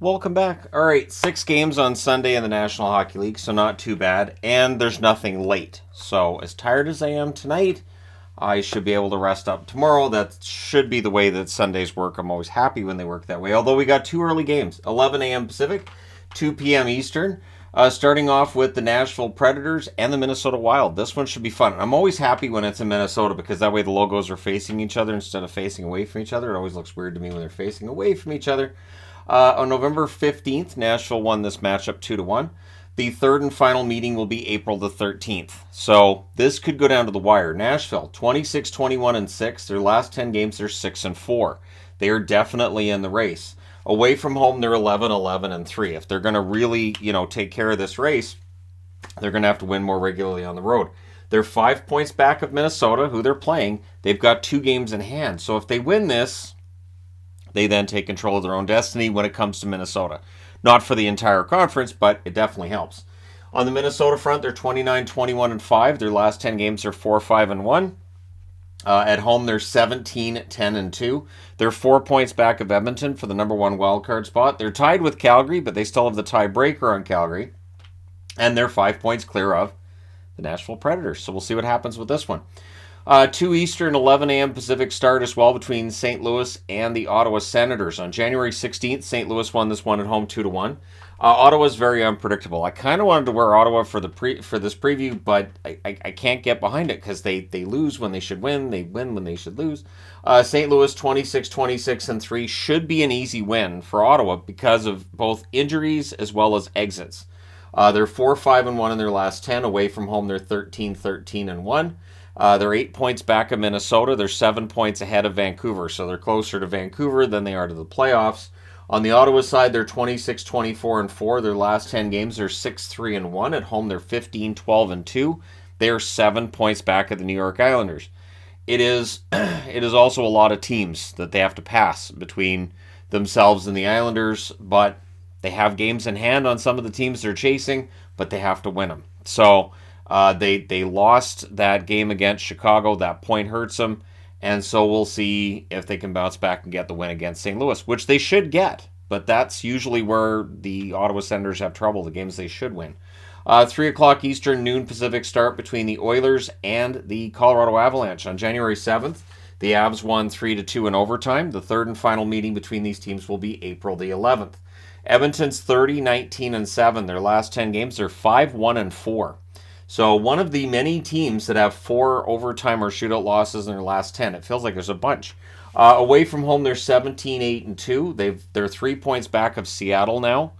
Welcome back. All right, 6 games on Sunday in the National Hockey League, so not too bad. And there's nothing late. So as tired as I am tonight, I should be able to rest up tomorrow. That should be the way that Sundays work. I'm always happy when they work that way. Although we got 2 early games, 11 a.m. Pacific, 2 p.m. Eastern. Starting off with the Nashville Predators and the Minnesota Wild. This one should be fun. I'm always happy when it's in Minnesota because that way the logos are facing each other instead of facing away from each other. It always looks weird to me when they're facing away from each other. On November 15th, Nashville won this matchup 2-1. The third and final meeting will be April the 13th. So this could go down to the wire. Nashville, 26-21-6. Their last 10 games, they're 6-4. They are definitely in the race. Away from home, they're 11-11-3. If they're going to really, take care of this race, they're going to have to win more regularly on the road. They're 5 points back of Minnesota, who they're playing. They've got 2 games in hand. So if they win this, they then take control of their own destiny when it comes to Minnesota. Not for the entire conference, but it definitely helps. On the Minnesota front, they're 29-21-5. Their last 10 games are 4-5-1. At home, they're 17-10-2. They're 4 points back of Edmonton for the number 1 wildcard spot. They're tied with Calgary, but they still have the tiebreaker on Calgary. And they're 5 points clear of the Nashville Predators. So we'll see what happens with this one. 2 Eastern, 11 a.m. Pacific start as well between St. Louis and the Ottawa Senators. On January 16th, St. Louis won this one at home 2-1. Ottawa's very unpredictable. I kind of wanted to wear Ottawa for this preview, but I can't get behind it because they lose when they should win. They win when they should lose. St. Louis 26-26-3 should be an easy win for Ottawa because of both injuries as well as exits. They're 4-5-1 in their last 10. Away from home, they're 13-13-1. They're 8 points back of Minnesota. They're 7 points ahead of Vancouver, so they're closer to Vancouver than they are to the playoffs. On the Ottawa side, they're 26-24-4. Their last 10 games are 6-3-1. At home, they're 15-12-2. They are 7 points back of the New York Islanders. It is also a lot of teams that they have to pass between themselves and the Islanders, but they have games in hand on some of the teams they're chasing, but they have to win them. So they lost that game against Chicago. That point hurts them. And so we'll see if they can bounce back and get the win against St. Louis, which they should get. But that's usually where the Ottawa Senators have trouble, the games they should win. 3 o'clock Eastern, noon Pacific start between the Oilers and the Colorado Avalanche. On January 7th, the Avs won 3-2 in overtime. The third and final meeting between these teams will be April the 11th. Edmonton's 30-19-7. Their last 10 games, they're 5-1-4. So one of the many teams that have 4 overtime or shootout losses in their last 10. It feels like there's a bunch. Away from home, they're 17-8-2. They're 3 points back of Seattle now.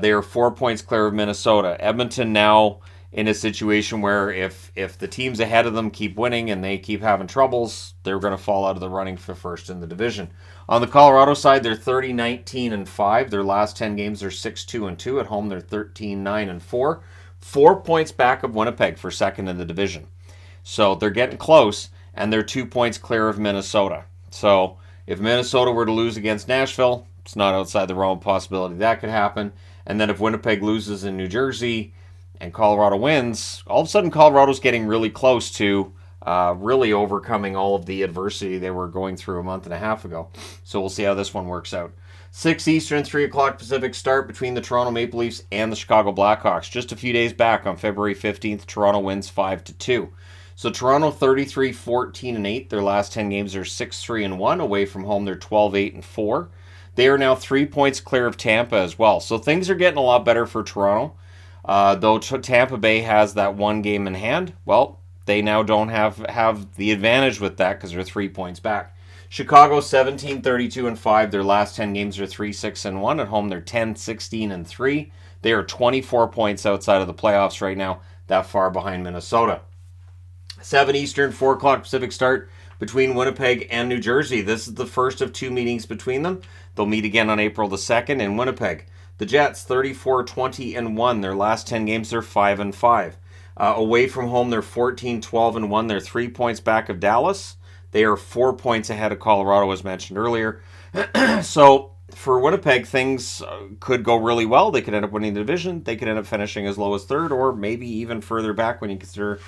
They are 4 points clear of Minnesota. Edmonton now in a situation where if the teams ahead of them keep winning and they keep having troubles, they're going to fall out of the running for first in the division. On the Colorado side, they're 30-19-5. Their last 10 games are 6-2-2. At home, they're 13-9-4. 4 points back of Winnipeg for second in the division. So they're getting close, and they're 2 points clear of Minnesota. So if Minnesota were to lose against Nashville, it's not outside the realm of possibility that could happen. And then if Winnipeg loses in New Jersey and Colorado wins, all of a sudden Colorado's getting really close to really overcoming all of the adversity they were going through a month and a half ago. So we'll see how this one works out. 6 Eastern, 3 o'clock Pacific start between the Toronto Maple Leafs and the Chicago Blackhawks. Just a few days back on February 15th, Toronto wins 5-2. So Toronto 33-14-8. Their last 10 games are 6-3-1. Away from home, they're 12-8-4. They are now 3 points clear of Tampa as well. So things are getting a lot better for Toronto. Though Tampa Bay has that 1 game in hand, well, they now don't have the advantage with that because they're 3 points back. Chicago 17-32-5. Their last 10 games are 3-6-1. At home, they're 10-16-3. They are 24 points outside of the playoffs right now, that far behind Minnesota. 7 Eastern, 4 o'clock Pacific start between Winnipeg and New Jersey. This is the first of 2 meetings between them. They'll meet again on April the 2nd in Winnipeg. The Jets 34-20-1. Their last 10 games are 5-5. Away from home, they're 14-12-1. They're 3 points back of Dallas. They are 4 points ahead of Colorado, as mentioned earlier. So for Winnipeg, things could go really well. They could end up winning the division. They could end up finishing as low as third, or maybe even further back when you consider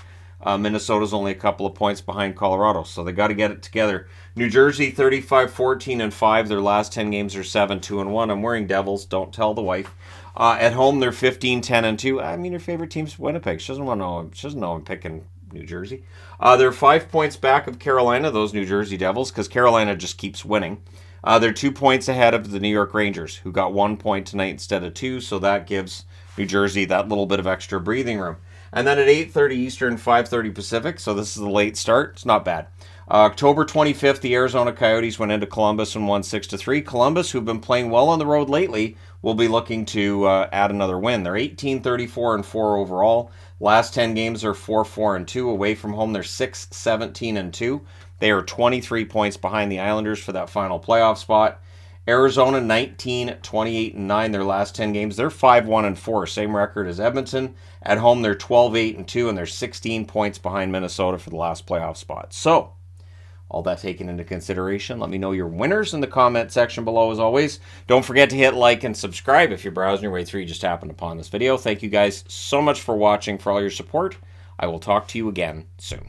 Minnesota's only a couple of points behind Colorado, so they got to get it together. New Jersey 35-14-5. Their last 10 games are 7-2-1. I'm wearing Devils. Don't tell the wife. At home, they're 15-10-2. I mean, her favorite team's Winnipeg. She doesn't know I'm picking New Jersey. They're 5 points back of Carolina, those New Jersey Devils, because Carolina just keeps winning. They're 2 points ahead of the New York Rangers, who got 1 point tonight instead of 2, so that gives New Jersey that little bit of extra breathing room. And then at 8:30 Eastern, 5:30 Pacific, so this is a late start. It's not bad. October 25th, the Arizona Coyotes went into Columbus and won 6-3. Columbus, who've been playing well on the road lately, will be looking to add another win. They're 18-34-4 overall. Last 10 games are 4-4-2. Away from home, they're 6-17-2. They are 23 points behind the Islanders for that final playoff spot. Arizona 19-28-9 their last 10 games. They're 5-1-4, same record as Edmonton. At home, they're 12-8-2, and they're 16 points behind Minnesota for the last playoff spot. So, all that taken into consideration, let me know your winners in the comment section below as always. Don't forget to hit like and subscribe if you're browsing your way through, you just happened upon this video. Thank you guys so much for watching, for all your support. I will talk to you again soon.